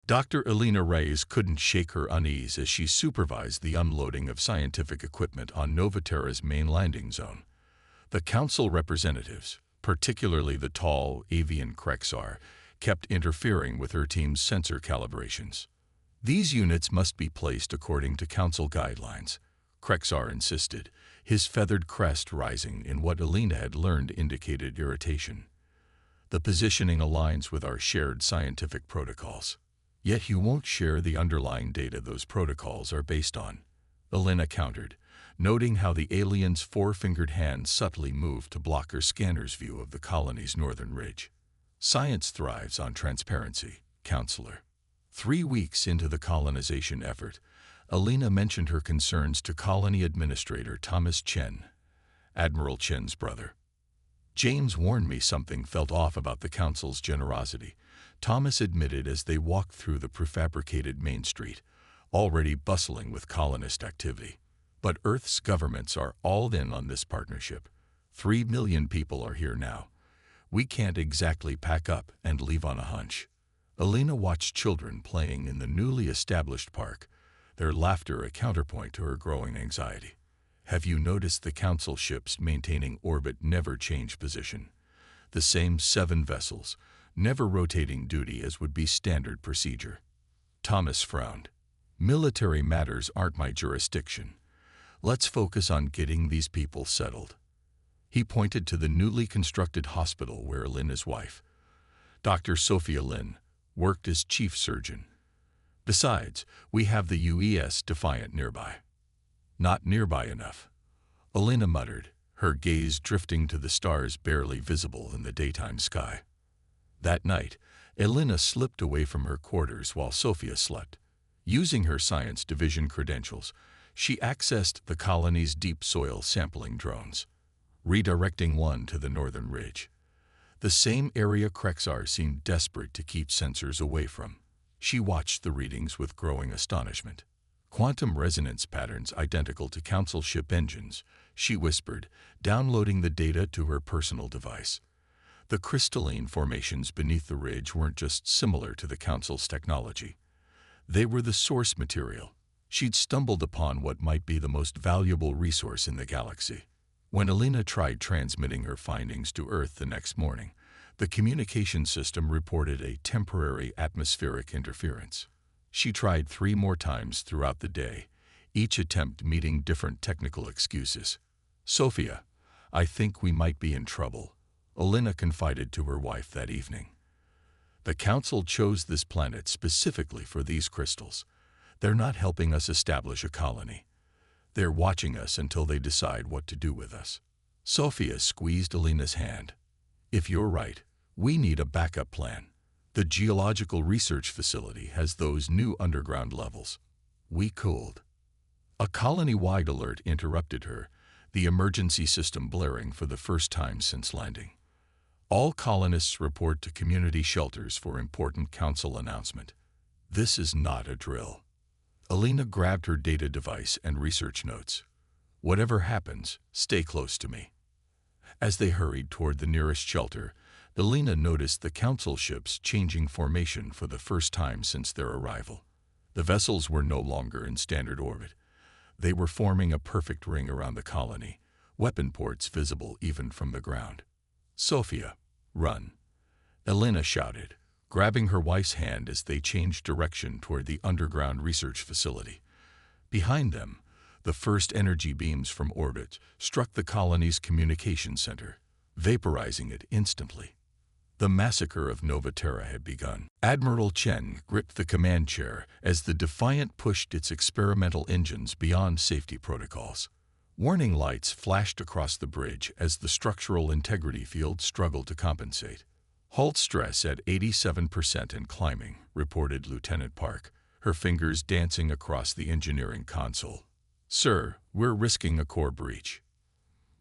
Dr. Elena Reyes couldn't shake her unease as she supervised the unloading of scientific equipment on Novaterra's main landing zone. The council representatives, particularly the tall, avian Krexar, kept interfering with her team's sensor calibrations. These units must be placed according to council guidelines, Krexar insisted, his feathered crest rising in what Elena had learned indicated irritation. The positioning aligns with our shared scientific protocols. Yet you won't share the underlying data those protocols are based on, Elena countered, noting how the alien's four-fingered hand subtly moved to block her scanner's view of the colony's northern ridge. Science thrives on transparency, counselor. 3 weeks into the colonization effort, Elena mentioned her concerns to colony administrator Thomas Chen, Admiral Chen's brother. James warned me something felt off about the council's generosity, Thomas admitted as they walked through the prefabricated Main Street, already bustling with colonist activity. But Earth's governments are all in on this partnership. 3 million people are here now. We can't exactly pack up and leave on a hunch. Elena watched children playing in the newly established park, their laughter a counterpoint to her growing anxiety. Have you noticed the council ships maintaining orbit never change position? The same 7 vessels, never rotating duty as would be standard procedure. Thomas frowned. Military matters aren't my jurisdiction. Let's focus on getting these people settled. He pointed to the newly constructed hospital where Elena's wife, Dr. Sophia Lin, worked as chief surgeon. Besides, we have the UES Defiant nearby. Not nearby enough, Elena muttered, her gaze drifting to the stars barely visible in the daytime sky. That night, Elena slipped away from her quarters while Sophia slept. Using her science division credentials, she accessed the colony's deep soil sampling drones, redirecting one to the northern ridge. The same area Krexar seemed desperate to keep sensors away from. She watched the readings with growing astonishment. Quantum resonance patterns identical to council ship engines, she whispered, downloading the data to her personal device. The crystalline formations beneath the ridge weren't just similar to the council's technology. They were the source material. She'd stumbled upon what might be the most valuable resource in the galaxy. When Elena tried transmitting her findings to Earth the next morning, the communication system reported a temporary atmospheric interference. She tried 3 more times throughout the day, each attempt meeting different technical excuses. Sophia, I think we might be in trouble, Elena confided to her wife that evening. The Council chose this planet specifically for these crystals. They're not helping us establish a colony. They're watching us until they decide what to do with us. Sophia squeezed Elena's hand. If you're right, we need a backup plan. The Geological Research Facility has those new underground levels. We cooled. A colony-wide alert interrupted her, the emergency system blaring for the first time since landing. All colonists report to community shelters for important council announcement. This is not a drill. Elena grabbed her data device and research notes. Whatever happens, stay close to me. As they hurried toward the nearest shelter, Elena noticed the council ships changing formation for the first time since their arrival. The vessels were no longer in standard orbit. They were forming a perfect ring around the colony, weapon ports visible even from the ground. Sophia, run, Elena shouted, grabbing her wife's hand as they changed direction toward the underground research facility. Behind them, the first energy beams from orbit struck the colony's communication center, vaporizing it instantly. The massacre of Novaterra had begun. Admiral Chen gripped the command chair as the Defiant pushed its experimental engines beyond safety protocols. Warning lights flashed across the bridge as the structural integrity field struggled to compensate. Hull stress at 87% and climbing, reported Lieutenant Park, her fingers dancing across the engineering console. Sir, we're risking a core breach.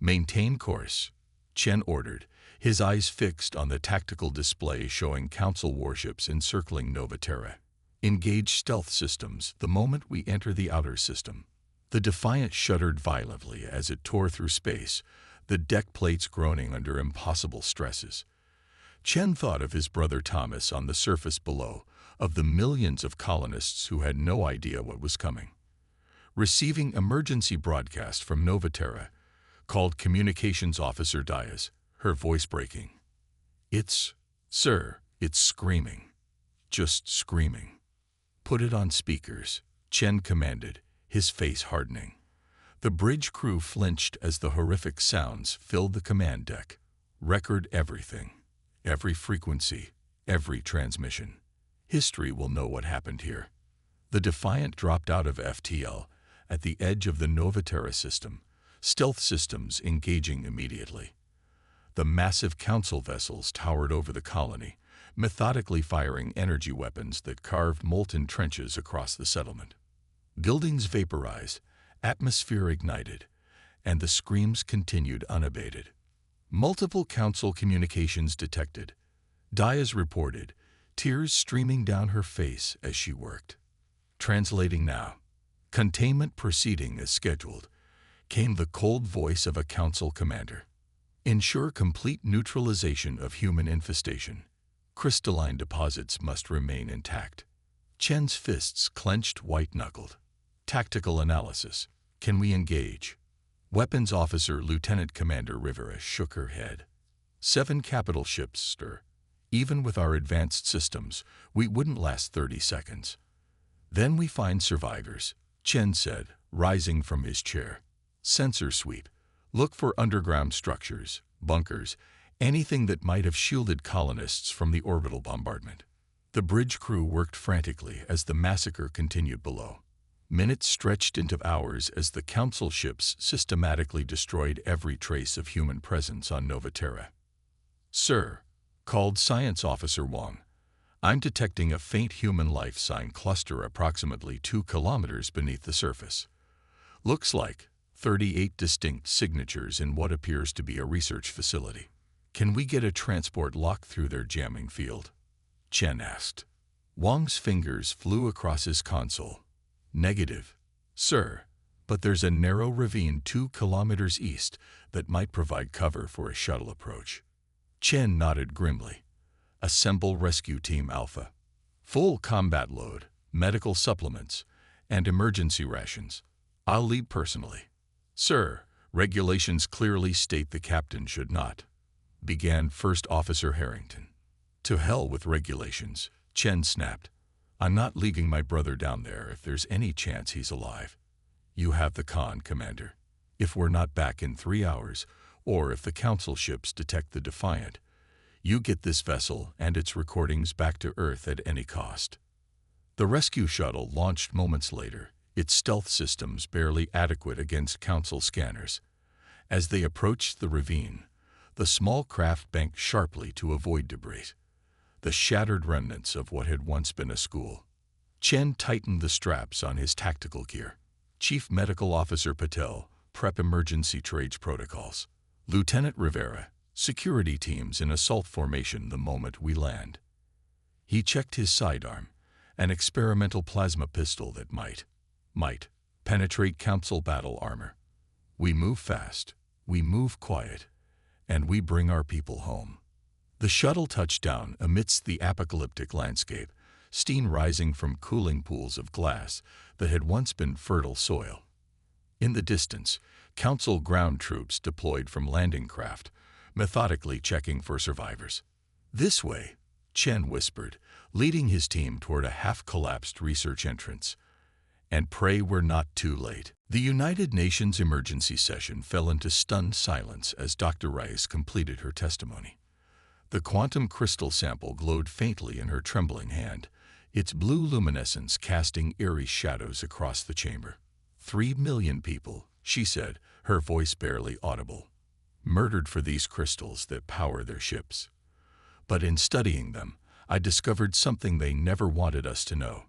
Maintain course, Chen ordered, his eyes fixed on the tactical display showing Council warships encircling Novaterra. Engage stealth systems the moment we enter the outer system. The Defiant shuddered violently as it tore through space, the deck plates groaning under impossible stresses. Chen thought of his brother Thomas on the surface below, of the millions of colonists who had no idea what was coming. Receiving emergency broadcast from Novaterra, called Communications Officer Diaz, her voice breaking. Sir, it's screaming. Just screaming. Put it on speakers, Chen commanded, his face hardening. The bridge crew flinched as the horrific sounds filled the command deck. Record everything. Every frequency, every transmission. History will know what happened here. The Defiant dropped out of FTL at the edge of the Novaterra system, stealth systems engaging immediately. The massive council vessels towered over the colony, methodically firing energy weapons that carved molten trenches across the settlement. Buildings vaporized, atmosphere ignited, and the screams continued unabated. Multiple council communications detected. Diaz reported, tears streaming down her face as she worked. Translating now. Containment proceeding as scheduled, came the cold voice of a council commander. Ensure complete neutralization of human infestation. Crystalline deposits must remain intact. Chen's fists clenched white-knuckled. Tactical analysis. Can we engage? Weapons Officer Lieutenant Commander Rivera shook her head. 7 capital ships, sir. Even with our advanced systems, we wouldn't last 30 seconds. Then we find survivors, Chen said, rising from his chair. Sensor sweep. Look for underground structures, bunkers, anything that might have shielded colonists from the orbital bombardment. The bridge crew worked frantically as the massacre continued below. Minutes stretched into hours as the council ships systematically destroyed every trace of human presence on Novaterra. Sir, called Science Officer Wong, I'm detecting a faint human life sign cluster approximately 2 kilometers beneath the surface. Looks like 38 distinct signatures in what appears to be a research facility. Can we get a transport lock through their jamming field? Chen asked. Wong's fingers flew across his console. Negative, sir, but there's a narrow ravine 2 kilometers east that might provide cover for a shuttle approach. Chen nodded grimly. Assemble Rescue Team Alpha. Full combat load, medical supplements, and emergency rations. I'll lead personally. Sir, regulations clearly state the captain should not, began First Officer Harrington. To hell with regulations, Chen snapped. I'm not leaving my brother down there if there's any chance he's alive. You have the con, Commander. If we're not back in 3 hours, or if the council ships detect the Defiant, you get this vessel and its recordings back to Earth at any cost. The rescue shuttle launched moments later, its stealth systems barely adequate against council scanners. As they approached the ravine, the small craft banked sharply to avoid debris, the shattered remnants of what had once been a school. Chen tightened the straps on his tactical gear. Chief Medical Officer Patel, prep emergency trades protocols. Lieutenant Rivera, security teams in assault formation the moment we land. He checked his sidearm, an experimental plasma pistol that might penetrate council battle armor. We move fast, we move quiet, and we bring our people home. The shuttle touched down amidst the apocalyptic landscape, steam rising from cooling pools of glass that had once been fertile soil. In the distance, council ground troops deployed from landing craft, methodically checking for survivors. This way, Chen whispered, leading his team toward a half-collapsed research entrance. And pray we're not too late. The United Nations emergency session fell into stunned silence as Dr. Rice completed her testimony. The quantum crystal sample glowed faintly in her trembling hand, its blue luminescence casting eerie shadows across the chamber. 3 million people, she said, her voice barely audible, murdered for these crystals that power their ships. But in studying them, I discovered something they never wanted us to know.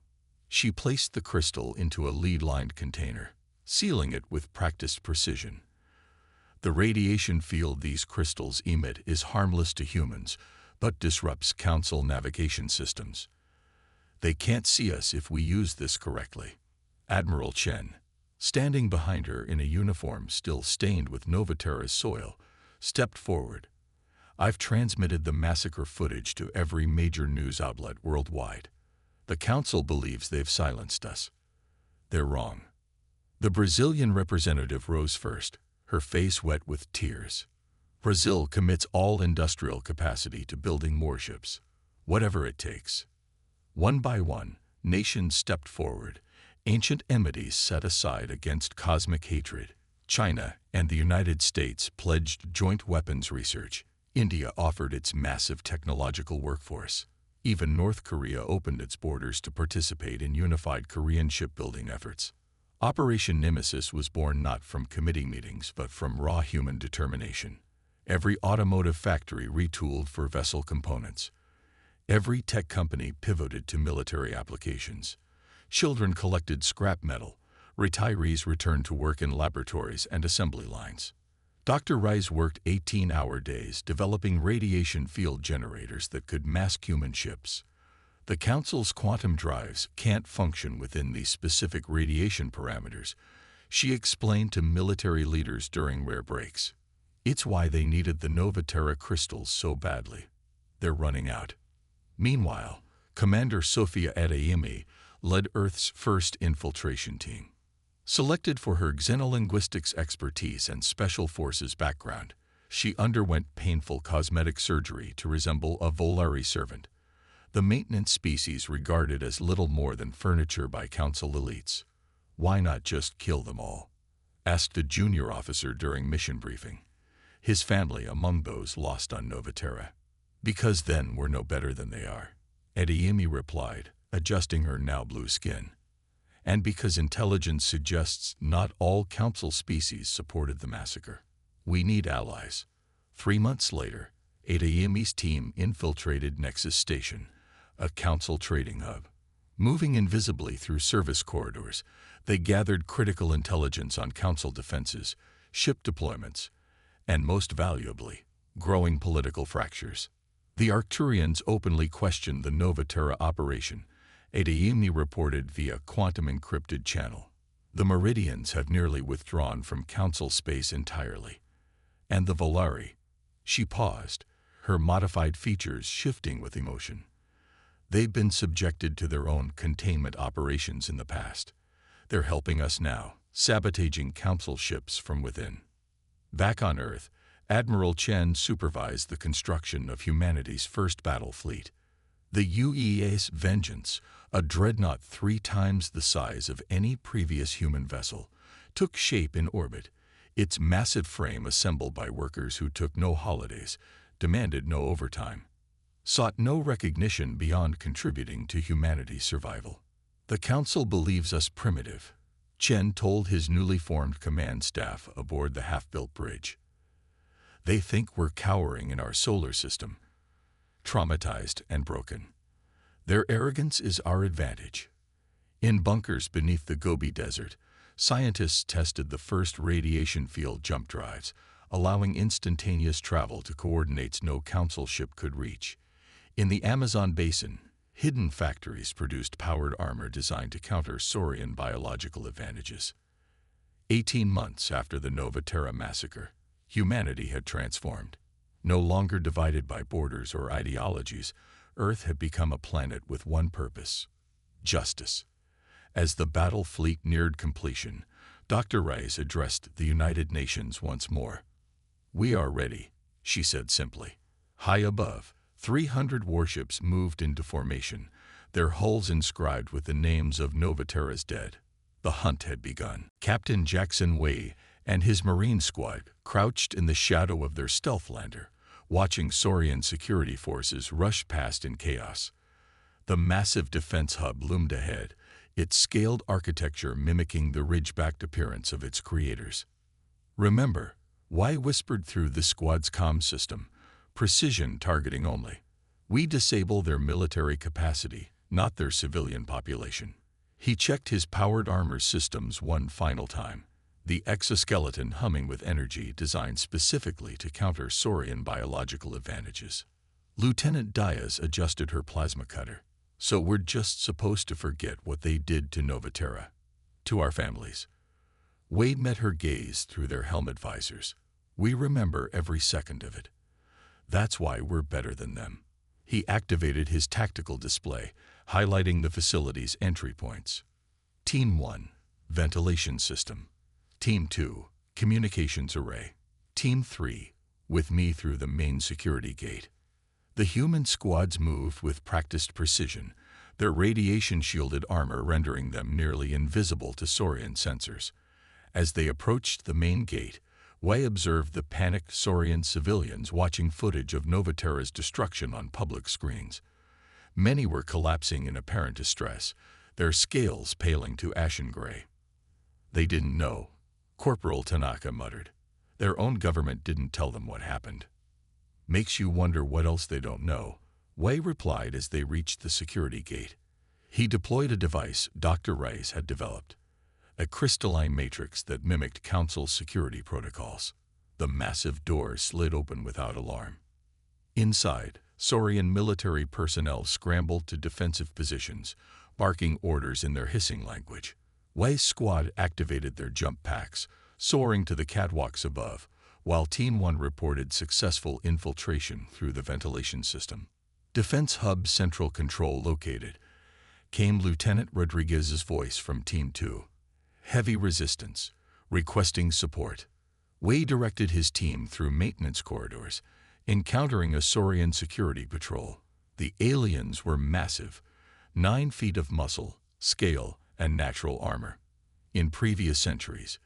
She placed the crystal into a lead-lined container, sealing it with practiced precision. The radiation field these crystals emit is harmless to humans, but disrupts council navigation systems. They can't see us if we use this correctly. Admiral Chen, standing behind her in a uniform still stained with Novaterra's soil, stepped forward. I've transmitted the massacre footage to every major news outlet worldwide. The Council believes they've silenced us. They're wrong. The Brazilian representative rose first, her face wet with tears. Brazil commits all industrial capacity to building more ships, whatever it takes. One by one, nations stepped forward, ancient enmities set aside against cosmic hatred. China and the United States pledged joint weapons research. India offered its massive technological workforce. Even North Korea opened its borders to participate in unified Korean shipbuilding efforts. Operation Nemesis was born not from committee meetings but from raw human determination. Every automotive factory retooled for vessel components. Every tech company pivoted to military applications. Children collected scrap metal. Retirees returned to work in laboratories and assembly lines. Dr. Rice worked 18-hour days developing radiation field generators that could mask human ships. The Council's quantum drives can't function within these specific radiation parameters, she explained to military leaders during rare breaks. It's why they needed the Novaterra crystals so badly. They're running out. Meanwhile, Commander Sofia Adeyemi led Earth's first infiltration team. Selected for her xenolinguistics expertise and special forces background, she underwent painful cosmetic surgery to resemble a Volari servant, the maintenance species regarded as little more than furniture by Council elites. Why not just kill them all? Asked a junior officer during mission briefing, his family among those lost on Novaterra. Because then we're no better than they are, Adeyemi replied, adjusting her now blue skin. And because intelligence suggests not all Council species supported the massacre. We need allies. 3 months later, Adeyemi's team infiltrated Nexus Station, a Council trading hub. Moving invisibly through service corridors, they gathered critical intelligence on Council defenses, ship deployments, and most valuably, growing political fractures. The Arcturians openly questioned the Novaterra operation, Adeyemi reported via quantum-encrypted channel. The Meridians have nearly withdrawn from Council space entirely. And the Volari. She paused, her modified features shifting with emotion. They've been subjected to their own containment operations in the past. They're helping us now, sabotaging Council ships from within. Back on Earth, Admiral Chen supervised the construction of humanity's first battle fleet. The UEA's Vengeance, a dreadnought 3 times the size of any previous human vessel, took shape in orbit, its massive frame assembled by workers who took no holidays, demanded no overtime, sought no recognition beyond contributing to humanity's survival. The Council believes us primitive, Chen told his newly formed command staff aboard the half-built bridge. They think we're cowering in our solar system, traumatized and broken. Their arrogance is our advantage. In bunkers beneath the Gobi Desert, scientists tested the first radiation field jump drives, allowing instantaneous travel to coordinates no Council ship could reach. In the Amazon basin, hidden factories produced powered armor designed to counter Saurian biological advantages. 18 months after the Novaterra massacre, humanity had transformed. No longer divided by borders or ideologies, Earth had become a planet with one purpose: justice. As the battle fleet neared completion, Dr. Rice addressed the United Nations once more. "We are ready," she said simply. High above, 300 warships moved into formation, their hulls inscribed with the names of Novaterra's dead. The hunt had begun. Captain Jackson Wei and his Marine squad crouched in the shadow of their stealth lander, watching Saurian security forces rush past in chaos. The massive defense hub loomed ahead, its scaled architecture mimicking the ridge-backed appearance of its creators. "Remember," Wei whispered through the squad's comm system, "precision targeting only. We disable their military capacity, not their civilian population." He checked his powered armor systems one final time, the exoskeleton humming with energy designed specifically to counter Saurian biological advantages. Lieutenant Diaz adjusted her plasma cutter. "So we're just supposed to forget what they did to Novaterra, to our families." Wade met her gaze through their helmet visors. "We remember every second of it. That's why we're better than them." He activated his tactical display, highlighting the facility's entry points. Team 1, Ventilation System. Team 2, Communications Array. Team 3, with me through the main security gate. The human squads moved with practiced precision, their radiation-shielded armor rendering them nearly invisible to Saurian sensors. As they approached the main gate, Wei observed the panicked Saurian civilians watching footage of Novaterra's destruction on public screens. Many were collapsing in apparent distress, their scales paling to ashen gray. They didn't know, Corporal Tanaka muttered. Their own government didn't tell them what happened. Makes you wonder what else they don't know, Wei replied as they reached the security gate. He deployed a device Dr. Rice had developed, a crystalline matrix that mimicked Council's security protocols. The massive door slid open without alarm. Inside, Saurian military personnel scrambled to defensive positions, barking orders in their hissing language. Wei's squad activated their jump packs, soaring to the catwalks above, while Team 1 reported successful infiltration through the ventilation system. Defense Hub Central Control located, came Lieutenant Rodriguez's voice from Team 2. Heavy resistance, requesting support. Wei directed his team through maintenance corridors, encountering a Saurian security patrol. The aliens were massive, 9 feet of muscle, scale, and natural armor. In previous centuries,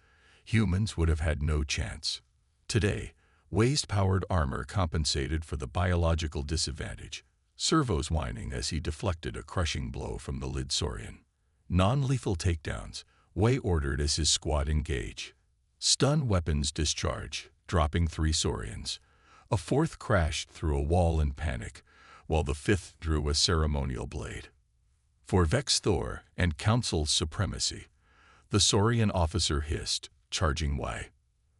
humans would have had no chance. Today, waste-powered armor compensated for the biological disadvantage, servos whining as he deflected a crushing blow from the Lid Saurian. Non-lethal takedowns, Wei ordered as his squad engage. Stun weapons discharge, dropping 3 Saurians. A 4th crashed through a wall in panic, while the 5th drew a ceremonial blade. For Vex Thor and Council's supremacy, the Saurian officer hissed, charging Wei.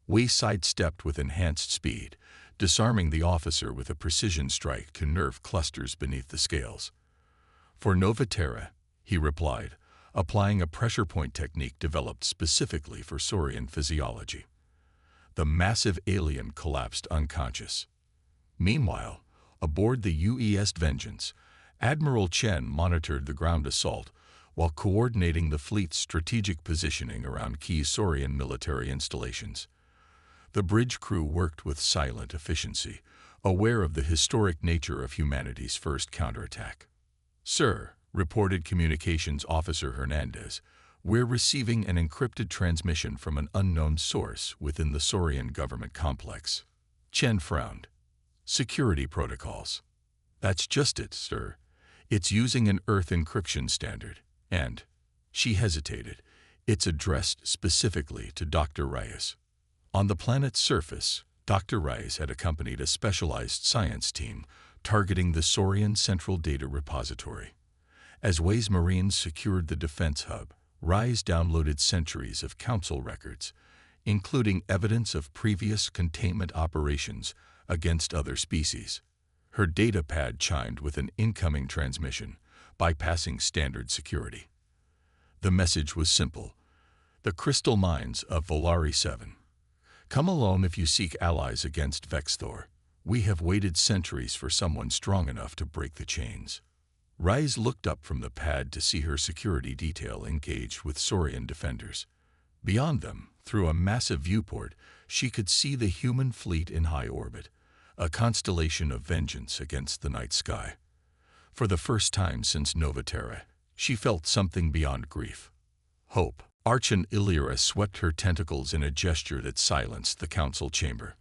Wei sidestepped with enhanced speed, disarming the officer with a precision strike to nerve clusters beneath the scales. For Novaterra, he replied, applying a pressure point technique developed specifically for Saurian physiology. The massive alien collapsed unconscious. Meanwhile, aboard the UES Vengeance, Admiral Chen monitored the ground assault while coordinating the fleet's strategic positioning around key Saurian military installations. The bridge crew worked with silent efficiency, aware of the historic nature of humanity's first counterattack. "Sir," reported Communications Officer Hernandez, "we're receiving an encrypted transmission from an unknown source within the Saurian government complex." Chen frowned. "Security protocols." "That's just it, sir. It's using an Earth encryption standard, and," she hesitated, "it's addressed specifically to Dr. Reyes." On the planet's surface, Dr. Reyes had accompanied a specialized science team targeting the Saurian Central Data Repository. As Wei's Marines secured the defense hub, Reyes downloaded centuries of Council records, including evidence of previous containment operations against other species. Her data pad chimed with an incoming transmission, bypassing standard security. The message was simple. "The crystal mines of Volari 7. Come alone if you seek allies against Vex Thor. We have waited centuries for someone strong enough to break the chains." Reyes looked up from the pad to see her security detail engaged with Saurian defenders. Beyond them, through a massive viewport, she could see the human fleet in high orbit, a constellation of vengeance against the night sky. For the first time since Novaterra, she felt something beyond grief. Hope. Archon Illyra swept her tentacles in a gesture that silenced the council chamber.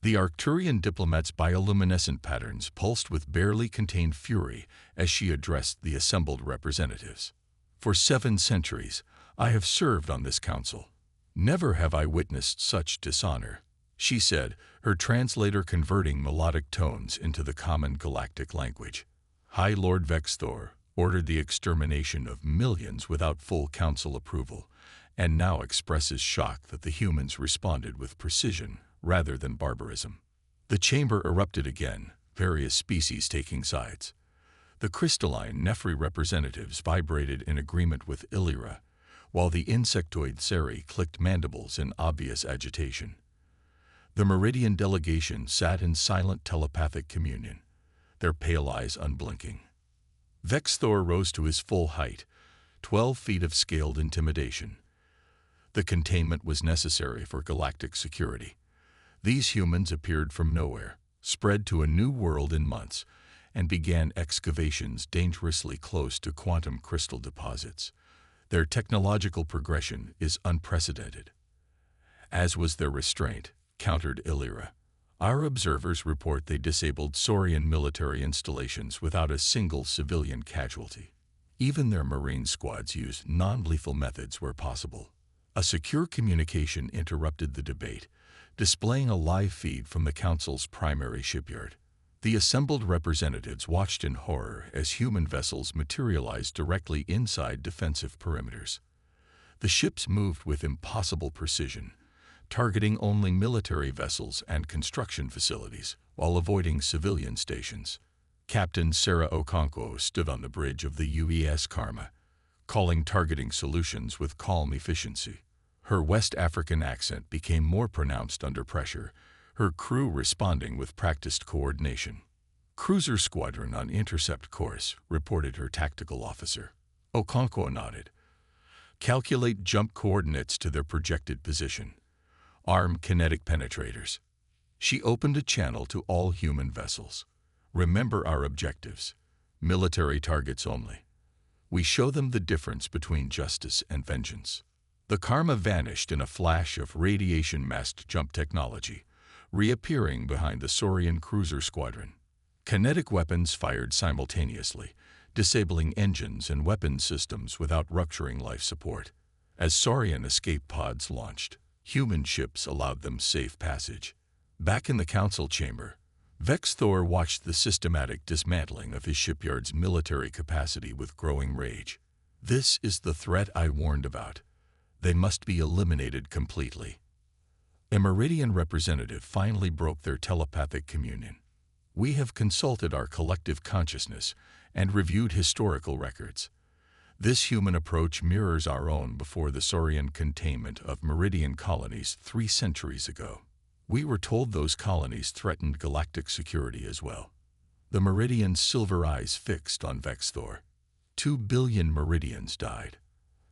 The Arcturian diplomat's bioluminescent patterns pulsed with barely contained fury as she addressed the assembled representatives. "For 7 centuries, I have served on this council. Never have I witnessed such dishonor," she said, her translator converting melodic tones into the common galactic language. "High Lord Vex Thor ordered the extermination of millions without full council approval, and now expresses shock that the humans responded with precision rather than barbarism." The chamber erupted again, various species taking sides. The crystalline Nefri representatives vibrated in agreement with Illyra, while the insectoid Seri clicked mandibles in obvious agitation. The Meridian delegation sat in silent telepathic communion, their pale eyes unblinking. Vengeful rose to his full height, 12 feet of scaled intimidation. The containment was necessary for galactic security. These humans appeared from nowhere, spread to a new world in months, and began excavations dangerously close to quantum crystal deposits. Their technological progression is unprecedented. As was their restraint, countered Illyra. Our observers report they disabled Saurian military installations without a single civilian casualty. Even their marine squads used non-lethal methods where possible. A secure communication interrupted the debate, displaying a live feed from the Council's primary shipyard. The assembled representatives watched in horror as human vessels materialized directly inside defensive perimeters. The ships moved with impossible precision, targeting only military vessels and construction facilities while avoiding civilian stations. Captain Sarah Okonkwo stood on the bridge of the UES Karma, calling targeting solutions with calm efficiency. Her West African accent became more pronounced under pressure, her crew responding with practiced coordination. "Cruiser squadron on intercept course," reported her tactical officer. Okonkwo nodded. "Calculate jump coordinates to their projected position. Arm kinetic penetrators." She opened a channel to all human vessels. "Remember our objectives. Military targets only. We show them the difference between justice and vengeance." The Karma vanished in a flash of radiation-masked jump technology, reappearing behind the Saurian cruiser squadron. Kinetic weapons fired simultaneously, disabling engines and weapons systems without rupturing life support. As Saurian escape pods launched, human ships allowed them safe passage. Back in the council chamber, Vengeful watched the systematic dismantling of his shipyard's military capacity with growing rage. "This is the threat I warned about. They must be eliminated completely." A Meridian representative finally broke their telepathic communion. "We have consulted our collective consciousness and reviewed historical records. This human approach mirrors our own before the Saurian containment of Meridian colonies 3 centuries ago. We were told those colonies threatened galactic security as well." The Meridian's silver eyes fixed on Vengeful. 2 billion Meridians died.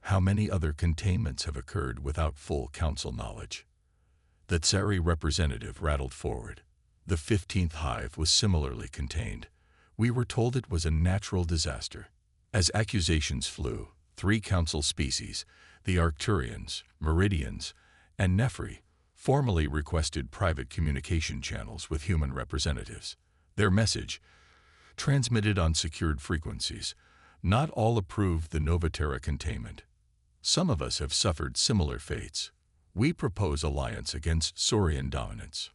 How many other containments have occurred without full council knowledge? The Tsari representative rattled forward. "The 15th hive was similarly contained. We were told it was a natural disaster." As accusations flew, 3 council species, the Arcturians, Meridians, and Nephri, formally requested private communication channels with human representatives. Their message, transmitted on secured frequencies, not all approved the Novaterra containment. "Some of us have suffered similar fates. We propose alliance against Saurian dominance."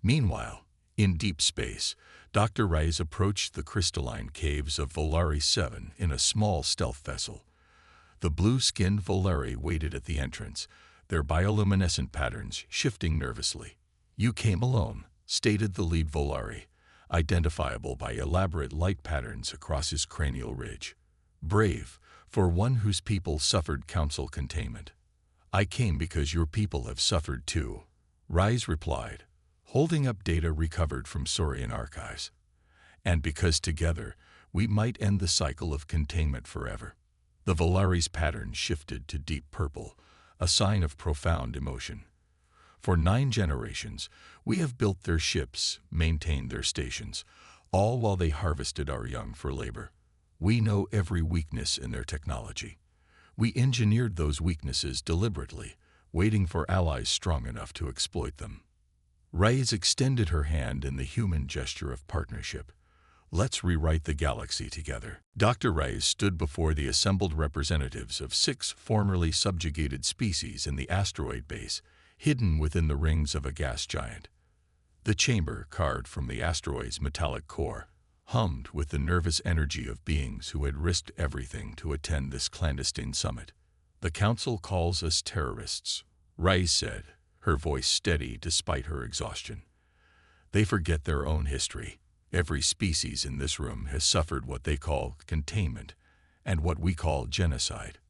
Meanwhile, in deep space, Dr. Rice approached the crystalline caves of Volari 7 in a small stealth vessel. The blue-skinned Volari waited at the entrance, their bioluminescent patterns shifting nervously. "You came alone," stated the lead Volari, identifiable by elaborate light patterns across his cranial ridge. "Brave, for one whose people suffered council containment." "I came because your people have suffered too," Rise replied, holding up data recovered from Saurian archives. "And because together we might end the cycle of containment forever." The Volari's pattern shifted to deep purple, a sign of profound emotion. "For 9 generations, we have built their ships, maintained their stations, all while they harvested our young for labor. We know every weakness in their technology. We engineered those weaknesses deliberately, waiting for allies strong enough to exploit them." Reyes extended her hand in the human gesture of partnership. "Let's rewrite the galaxy together." Dr. Reyes stood before the assembled representatives of 6 formerly subjugated species in the asteroid base, hidden within the rings of a gas giant. The chamber, carved from the asteroid's metallic core, hummed with the nervous energy of beings who had risked everything to attend this clandestine summit. "The Council calls us terrorists," Reyes said, her voice steady despite her exhaustion. "They forget their own history. Every species in this room has suffered what they call containment and what we call genocide."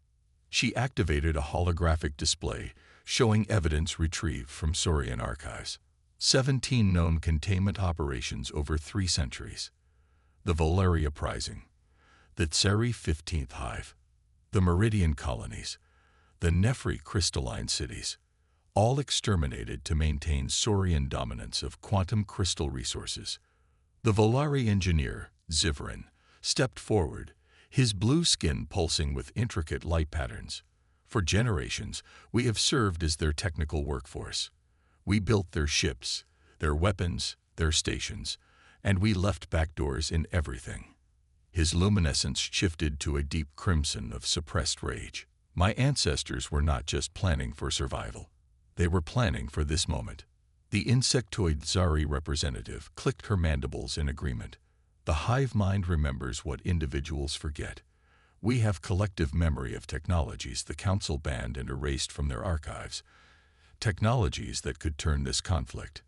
She activated a holographic display showing evidence retrieved from Saurian archives. 17 known containment operations over 3 centuries. The Volari Uprising. the Tsari 15th Hive, the Meridian colonies, the Nefri crystalline cities, all exterminated to maintain Saurian dominance of quantum crystal resources. The Volari engineer, Zivrin, stepped forward, his blue skin pulsing with intricate light patterns. For generations, we have served as their technical workforce. We built their ships, their weapons, their stations, and we left backdoors in everything. His luminescence shifted to a deep crimson of suppressed rage. My ancestors were not just planning for survival. They were planning for this moment. The insectoid Zari representative clicked her mandibles in agreement. The hive mind remembers what individuals forget. We have collective memory of technologies the Council banned and erased from their archives. Technologies that could turn this conflict.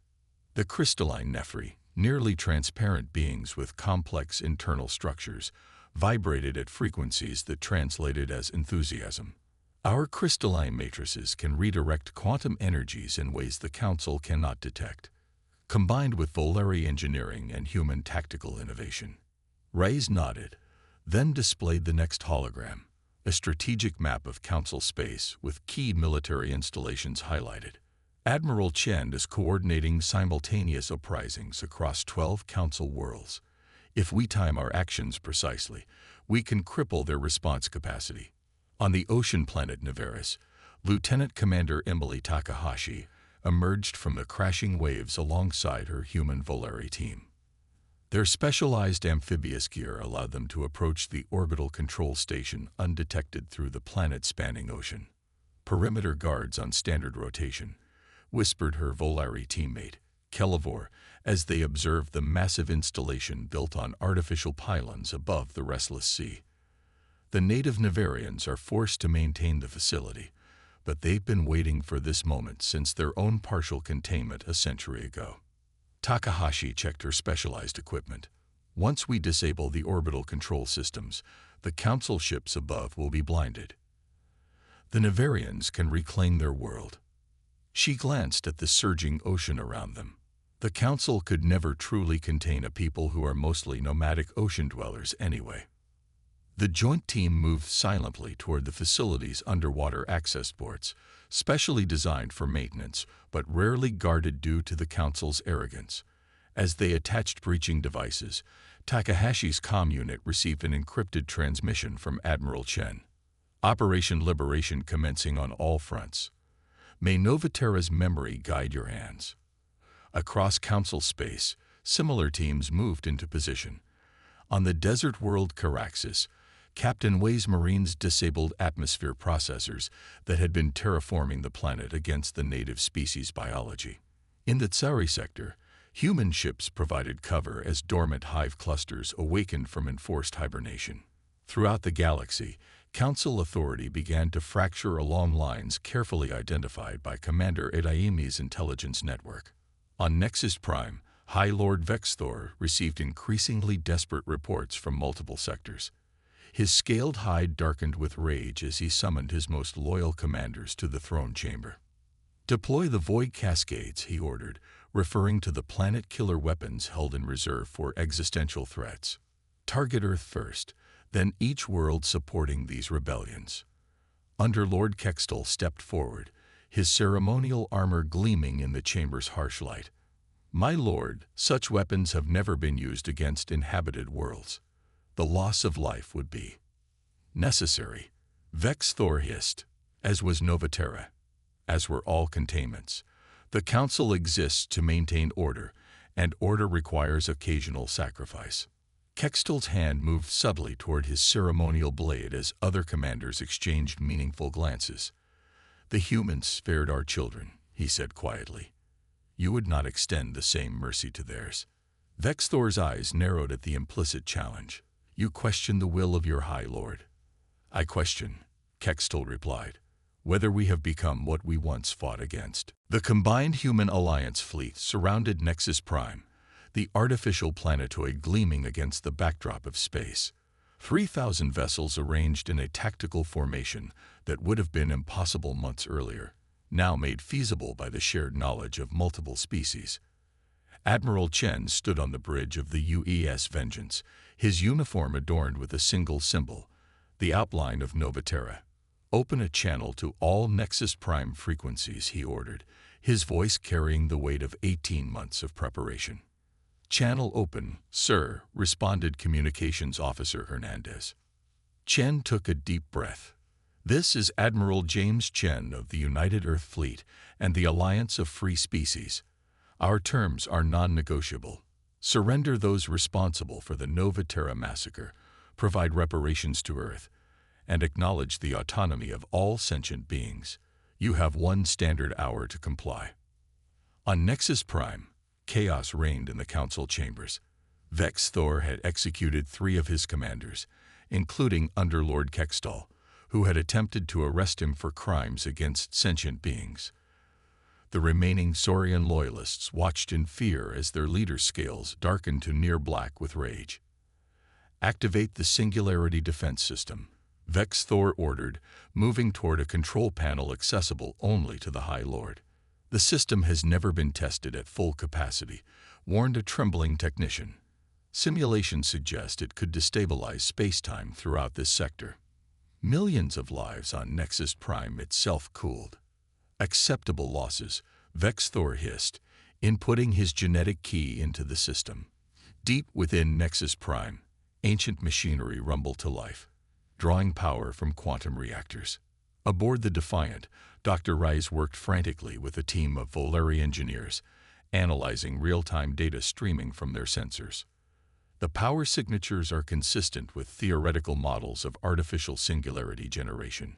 The crystalline Nefri, nearly transparent beings with complex internal structures, vibrated at frequencies that translated as enthusiasm. Our crystalline matrices can redirect quantum energies in ways the Council cannot detect, combined with Volari engineering and human tactical innovation. Reyes nodded, then displayed the next hologram, a strategic map of Council space with key military installations highlighted. Admiral Chen is coordinating simultaneous uprisings across 12 Council worlds. If we time our actions precisely, we can cripple their response capacity. On the ocean planet Nevaris, Lieutenant Commander Emily Takahashi emerged from the crashing waves alongside her human Volari team. Their specialized amphibious gear allowed them to approach the orbital control station undetected through the planet-spanning ocean. Perimeter guards on standard rotation, whispered her Volari teammate, Kelivor, as they observed the massive installation built on artificial pylons above the restless sea. The native Nevarians are forced to maintain the facility, but they've been waiting for this moment since their own partial containment a century ago. Takahashi checked her specialized equipment. Once we disable the orbital control systems, the Council ships above will be blinded. The Nevarians can reclaim their world. She glanced at the surging ocean around them. The Council could never truly contain a people who are mostly nomadic ocean dwellers anyway. The joint team moved silently toward the facility's underwater access ports, specially designed for maintenance, but rarely guarded due to the Council's arrogance. As they attached breaching devices, Takahashi's comm unit received an encrypted transmission from Admiral Chen. Operation Liberation commencing on all fronts. May Novaterra's memory guide your hands. Across Council space, similar teams moved into position. On the desert world Caraxis, Captain Wei's Marines disabled atmosphere processors that had been terraforming the planet against the native species biology. In the Tsari sector, human ships provided cover as dormant hive clusters awakened from enforced hibernation. Throughout the galaxy, Council authority began to fracture along lines carefully identified by Commander Edaimi's intelligence network. On Nexus Prime, High Lord Vexthor received increasingly desperate reports from multiple sectors. His scaled hide darkened with rage as he summoned his most loyal commanders to the throne chamber. Deploy the Void Cascades, he ordered, referring to the planet-killer weapons held in reserve for existential threats. Target Earth first, then each world supporting these rebellions. Underlord Kextel stepped forward, his ceremonial armor gleaming in the chamber's harsh light. My lord, such weapons have never been used against inhabited worlds. The loss of life would be necessary. Vexthor hissed, as was Novaterra, as were all containments. The Council exists to maintain order, and order requires occasional sacrifice. Kextel's hand moved subtly toward his ceremonial blade as other commanders exchanged meaningful glances. The humans spared our children, he said quietly. You would not extend the same mercy to theirs. Vexthor's eyes narrowed at the implicit challenge. You question the will of your High Lord. I question, Kextel replied, whether we have become what we once fought against. The combined human alliance fleet surrounded Nexus Prime, the artificial planetoid gleaming against the backdrop of space. 3,000 vessels arranged in a tactical formation that would have been impossible months earlier, now made feasible by the shared knowledge of multiple species. Admiral Chen stood on the bridge of the UES Vengeance, his uniform adorned with a single symbol, the outline of Novaterra. "Open a channel to all Nexus Prime frequencies," he ordered, his voice carrying the weight of 18 months of preparation. "Channel open, sir," responded Communications Officer Hernandez. Chen took a deep breath. "This is Admiral James Chen of the United Earth Fleet and the Alliance of Free Species. Our terms are non-negotiable. Surrender those responsible for the Novaterra massacre, provide reparations to Earth, and acknowledge the autonomy of all sentient beings. You have 1 standard hour to comply." On Nexus Prime, chaos reigned in the council chambers. Vex Thor had executed 3 of his commanders, including Underlord Kextal, who had attempted to arrest him for crimes against sentient beings. The remaining Saurian loyalists watched in fear as their leader's scales darkened to near black with rage. "Activate the Singularity Defense System," Vex Thor ordered, moving toward a control panel accessible only to the High Lord. "The system has never been tested at full capacity," warned a trembling technician. "Simulations suggest it could destabilize space-time throughout this sector. Millions of lives on Nexus Prime itself cooled." "Acceptable losses," Vex Thor hissed, inputting his genetic key into the system. Deep within Nexus Prime, ancient machinery rumbled to life, drawing power from quantum reactors. Aboard the Defiant, Dr. Rice worked frantically with a team of Volari engineers, analyzing real-time data streaming from their sensors. "The power signatures are consistent with theoretical models of artificial singularity generation,"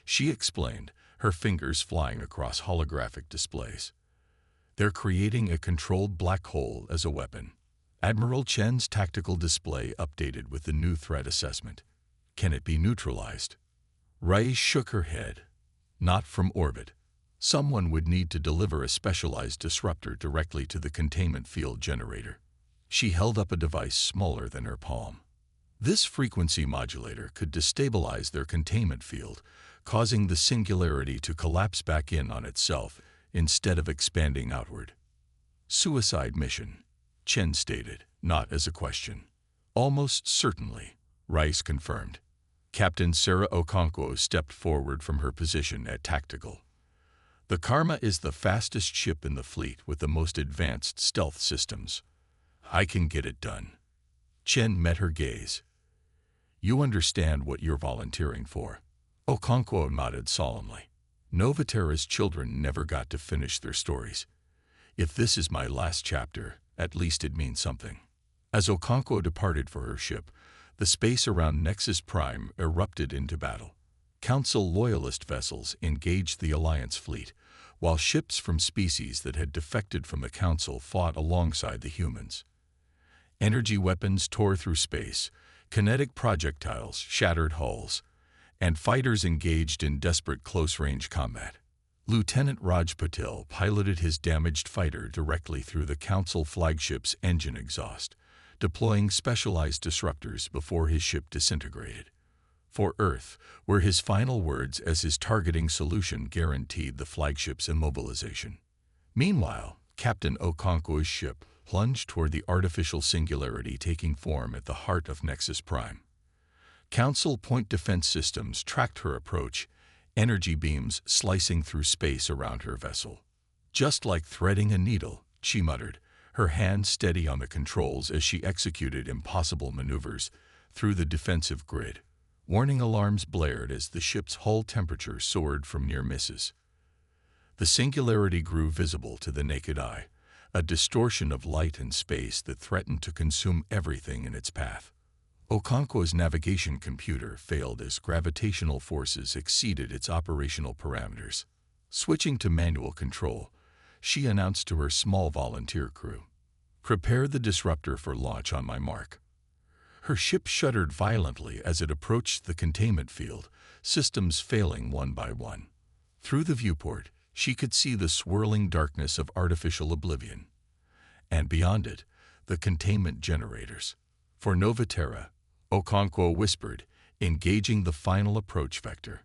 she explained, her fingers flying across holographic displays. "They're creating a controlled black hole as a weapon." Admiral Chen's tactical display updated with the new threat assessment. "Can it be neutralized?" Rai shook her head. "Not from orbit. Someone would need to deliver a specialized disruptor directly to the containment field generator." She held up a device smaller than her palm. "This frequency modulator could destabilize their containment field, causing the singularity to collapse back in on itself instead of expanding outward." "Suicide mission," Chen stated, not as a question. "Almost certainly," Rice confirmed. Captain Sarah Okonkwo stepped forward from her position at Tactical. "The Karma is the fastest ship in the fleet with the most advanced stealth systems. I can get it done." Chen met her gaze. "You understand what you're volunteering for?" Okonkwo nodded solemnly. "Novaterra's children never got to finish their stories. If this is my last chapter, at least it means something." As Okonkwo departed for her ship, the space around Nexus Prime erupted into battle. Council loyalist vessels engaged the Alliance fleet, while ships from species that had defected from the Council fought alongside the humans. Energy weapons tore through space, kinetic projectiles shattered hulls, and fighters engaged in desperate close-range combat. Lieutenant Raj Patil piloted his damaged fighter directly through the Council flagship's engine exhaust, deploying specialized disruptors before his ship disintegrated. "For Earth," were his final words as his targeting solution guaranteed the flagship's immobilization. Meanwhile, Captain Okonkwo's ship plunged toward the artificial singularity taking form at the heart of Nexus Prime. Council point defense systems tracked her approach, energy beams slicing through space around her vessel. "Just like threading a needle," she muttered, her hand steady on the controls as she executed impossible maneuvers through the defensive grid. Warning alarms blared as the ship's hull temperature soared from near misses. The singularity grew visible to the naked eye, a distortion of light and space that threatened to consume everything in its path. Okonkwo's navigation computer failed as gravitational forces exceeded its operational parameters. Switching to manual control, she announced to her small volunteer crew, "Prepare the disruptor for launch on my mark." Her ship shuddered violently as it approached the containment field, systems failing one by one. Through the viewport, she could see the swirling darkness of artificial oblivion. And beyond it, the containment generators. "For Novaterra," Okonkwo whispered, engaging the final approach vector.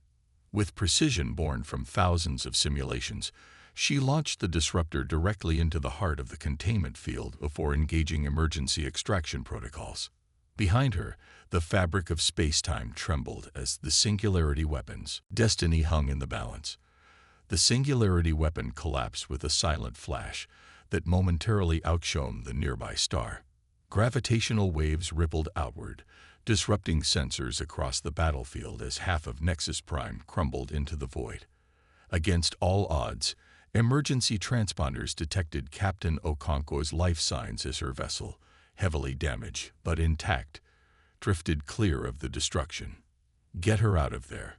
With precision born from thousands of simulations, she launched the disruptor directly into the heart of the containment field before engaging emergency extraction protocols. Behind her, the fabric of space-time trembled as the Singularity weapon's destiny hung in the balance. The Singularity weapon collapsed with a silent flash that momentarily outshone the nearby star. Gravitational waves rippled outward, disrupting sensors across the battlefield as half of Nexus Prime crumbled into the void. Against all odds, emergency transponders detected Captain Okonkwo's life signs as her vessel, heavily damaged but intact, drifted clear of the destruction. "Get her out of there,"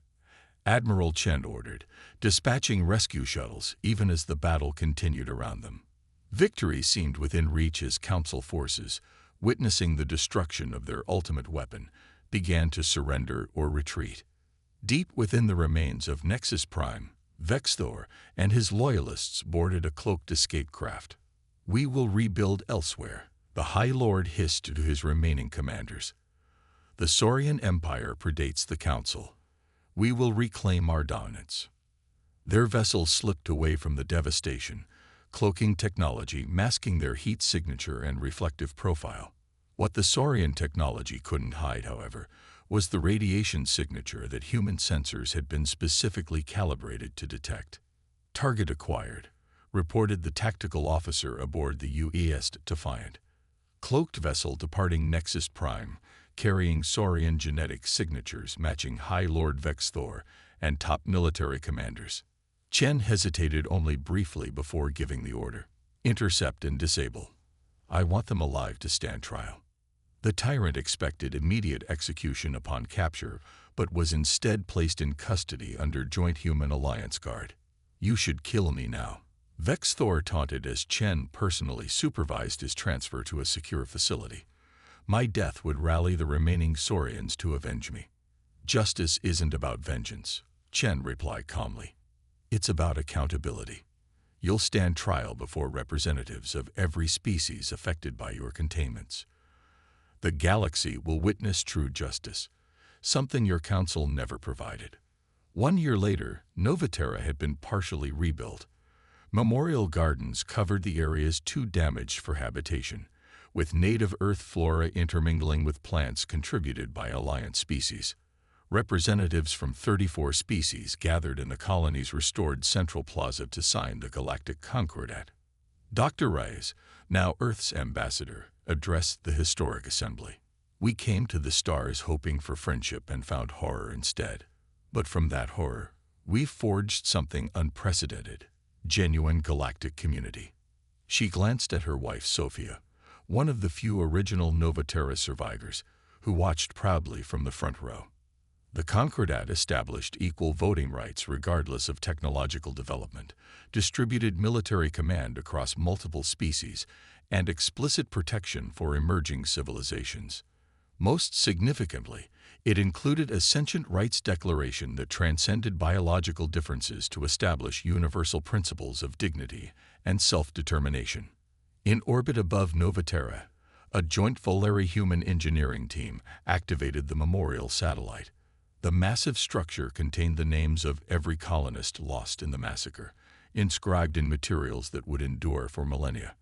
Admiral Chen ordered, dispatching rescue shuttles even as the battle continued around them. Victory seemed within reach as Council forces, witnessing the destruction of their ultimate weapon, began to surrender or retreat. Deep within the remains of Nexus Prime, Vengeful and his loyalists boarded a cloaked escape craft. "We will rebuild elsewhere," the High Lord hissed to his remaining commanders. "The Saurian Empire predates the Council. We will reclaim our dominance." Their vessels slipped away from the devastation, cloaking technology masking their heat signature and reflective profile. What the Saurian technology couldn't hide, however, was the radiation signature that human sensors had been specifically calibrated to detect. "Target acquired," reported the tactical officer aboard the UES Defiant. Cloaked vessel departing Nexus Prime, carrying Saurian genetic signatures matching High Lord Vengeful and top military commanders. Chen hesitated only briefly before giving the order. "Intercept and disable. I want them alive to stand trial." The tyrant expected immediate execution upon capture, but was instead placed in custody under Joint Human Alliance Guard. "You should kill me now," Vengeful taunted as Chen personally supervised his transfer to a secure facility. "My death would rally the remaining Saurians to avenge me." "Justice isn't about vengeance," Chen replied calmly. "It's about accountability. You'll stand trial before representatives of every species affected by your containments. The galaxy will witness true justice, something your council never provided." 1 year later, Novaterra had been partially rebuilt. Memorial gardens covered the areas too damaged for habitation, with native Earth flora intermingling with plants contributed by Alliance species. Representatives from 34 species gathered in the colony's restored Central Plaza to sign the Galactic Concordat. Dr. Reyes, now Earth's ambassador, addressed the historic assembly. "We came to the stars hoping for friendship and found horror instead. But from that horror, we've forged something unprecedented, genuine galactic community." She glanced at her wife Sophia, one of the few original Novaterra survivors, who watched proudly from the front row. The Concordat established equal voting rights regardless of technological development, distributed military command across multiple species, and explicit protection for emerging civilizations. Most significantly, it included a sentient rights declaration that transcended biological differences to establish universal principles of dignity and self-determination. In orbit above Novaterra, a joint Volari human engineering team activated the Memorial satellite. The massive structure contained the names of every colonist lost in the massacre, inscribed in materials that would endure for millennia.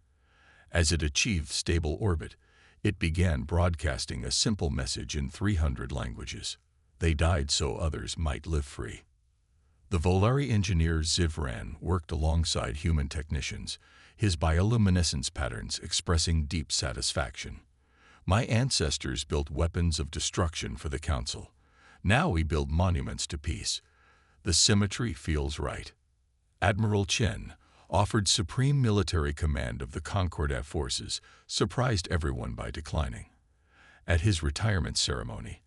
As it achieved stable orbit, it began broadcasting a simple message in 300 languages. They died so others might live free. The Volari engineer Zivran worked alongside human technicians, his bioluminescence patterns expressing deep satisfaction. "My ancestors built weapons of destruction for the Council. Now we build monuments to peace. The symmetry feels right." Admiral Chen, offered supreme military command of the Concordat forces, surprised everyone by declining. At his retirement ceremony,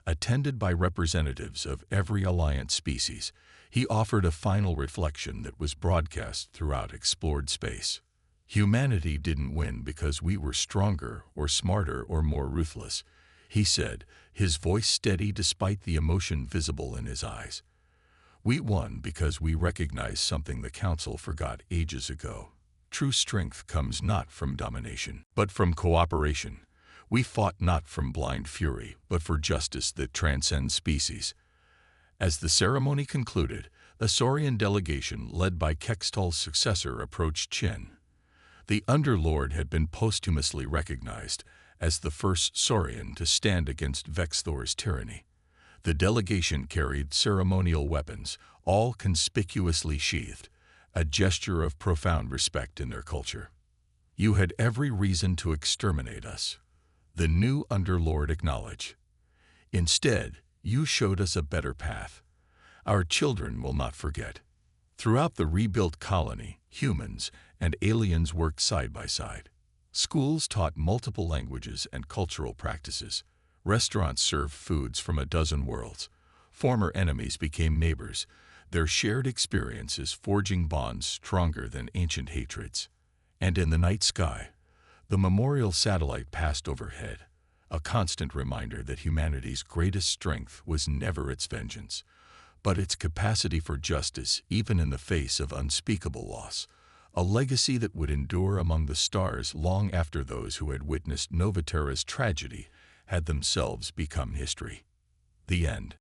attended by representatives of every Alliance species, he offered a final reflection that was broadcast throughout explored space. "Humanity didn't win because we were stronger or smarter or more ruthless," he said, his voice steady despite the emotion visible in his eyes. "We won because we recognized something the Council forgot ages ago. True strength comes not from domination, but from cooperation. We fought not from blind fury, but for justice that transcends species." As the ceremony concluded, a Saurian delegation led by Kextal's successor approached Chen. The Underlord had been posthumously recognized, as the first Saurian to stand against Vexthor's tyranny. The delegation carried ceremonial weapons, all conspicuously sheathed, a gesture of profound respect in their culture. "You had every reason to exterminate us," the new Underlord acknowledged. "Instead, you showed us a better path. Our children will not forget." Throughout the rebuilt colony, humans and aliens worked side by side. Schools taught multiple languages and cultural practices. Restaurants served foods from a dozen worlds. Former enemies became neighbors, their shared experiences forging bonds stronger than ancient hatreds. And in the night sky, the memorial satellite passed overhead, a constant reminder that humanity's greatest strength was never its vengeance, but its capacity for justice even in the face of unspeakable loss, a legacy that would endure among the stars long after those who had witnessed Novaterra's tragedy had themselves become history. The end.